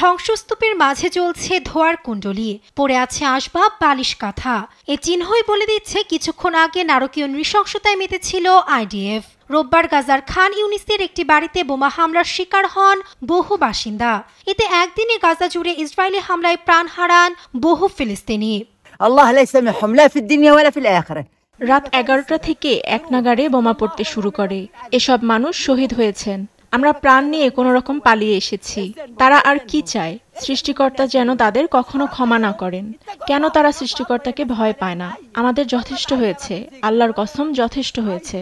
ধ্বংসস্তূপের মাঝে জ্বলছে ধোঁয়ার কুণ্ডলী, পড়ে আছে আসবাব, বালিশ কাঁথা। এ চিহ্নই বলে দিচ্ছে কিছুক্ষণ আগে নারকীয় নৃশংসতায় মেতেছিল আইডিএফ। রোববার গাজার খান ইউনিসের একটি বাড়িতে বোমা হামলার শিকার হন বহু বাসিন্দা। এতে একদিনে গাজা জুড়ে ইসরায়েলি হামলায় প্রাণ হারান বহু ফিলিস্তিনি। রাত 11টা থেকে এক নাগাড়ে বোমা পড়তে শুরু করে। এসব মানুষ শহীদ হয়েছেন। আমরা প্রাণ নিয়ে কোনো রকম পালিয়ে এসেছি। তারা আর কি চায়? সৃষ্টিকর্তা যেন তাদের কখনো ক্ষমা না করেন। কেন তারা সৃষ্টিকর্তাকে ভয় পায় না? আমাদের যথেষ্ট হয়েছে, আল্লাহর কসম যথেষ্ট হয়েছে।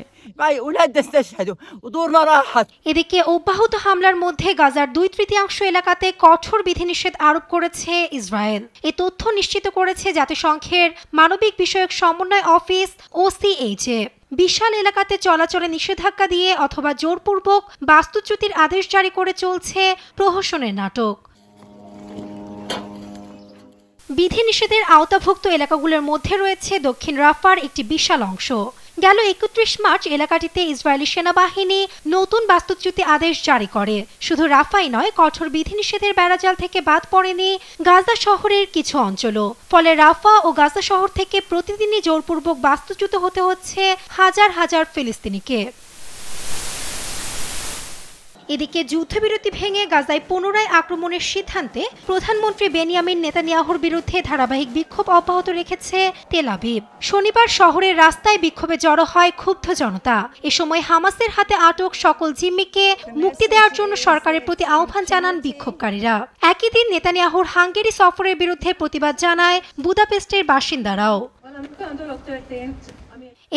এদিকে অব্যাহত হামলার মধ্যে গাজার 2/3 এলাকাতে কঠোর বিধিনিষেধ আরোপ করেছে ইসরায়েল। এ তথ্য নিশ্চিত করেছে জাতিসংঘের মানবিক বিষয়ক সমন্বয় অফিস OCHA। বিশাল এলাকাতে চলাচলে নিষেধাজ্ঞা দিয়ে অথবা জোরপূর্বক বাস্তুচ্যুতির আদেশ জারি করে চলছে প্রহসনের নাটক। বিধিনিষেধের আওতাভুক্ত এলাকাগুলোর মধ্যে রয়েছে দক্ষিণ রাফার একটি বিশাল অংশ। গেল 31 মার্চ এলাকাটিতে ইসরায়েলি সেনাবাহিনী নতুন বাস্তুচ্যুতি আদেশ জারি করে। শুধু রাফাই নয়, কঠোর বিধিনিষেধের বেড়াজাল থেকে বাদ পড়েনি গাজা শহরের কিছু অঞ্চলও। ফলে রাফা ও গাজা শহর থেকে প্রতিদিনই জোরপূর্বক বাস্তুচ্যুত হতে হচ্ছে হাজার হাজার ফিলিস্তিনিকে। এদিকে যুদ্ধবিরতি ভেঙে গাজায় পুনরায় আক্রমণের সিদ্ধান্তে প্রধানমন্ত্রী বেনিয়ামিন নেতানিয়াহুর বিরুদ্ধে ধারাবাহিক বিক্ষোভ অব্যাহত রেখেছে তেল আবিব। শনিবার শহরের রাস্তায় বিক্ষোভে জড়ো হয় ক্ষুব্ধ জনতা। এ সময় হামাসের হাতে আটক সকল জিম্মিকে মুক্তি দেওয়ার জন্য সরকারের প্রতি আহ্বান জানান বিক্ষোভকারীরা। একই দিন নেতানিয়াহুর হাঙ্গেরি সফরের বিরুদ্ধে প্রতিবাদ জানায় বুদাপেস্টের বাসিন্দারাও।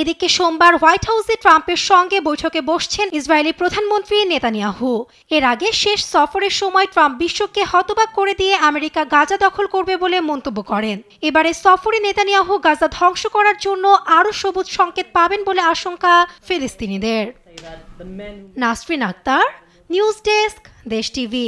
এদিকে সোমবার হোয়াইট হাউসে ট্রাম্পের সঙ্গে বৈঠকে বসছেন ইসরায়েলি প্রধানমন্ত্রী নেতানিয়াহু। এর আগে শেষ সফরের সময় ট্রাম্প বিশ্বকে হতবাক করে দিয়ে আমেরিকা গাজা দখল করবে বলে মন্তব্য করেন। এবারে সফরে নেতানিয়াহু গাজা ধ্বংস করার জন্য আরও সবুজ সংকেত পাবেন বলে আশঙ্কা ফিলিস্তিনিদের। নাসরিন আক্তার, নিউজ ডেস্ক, দেশ টিভি।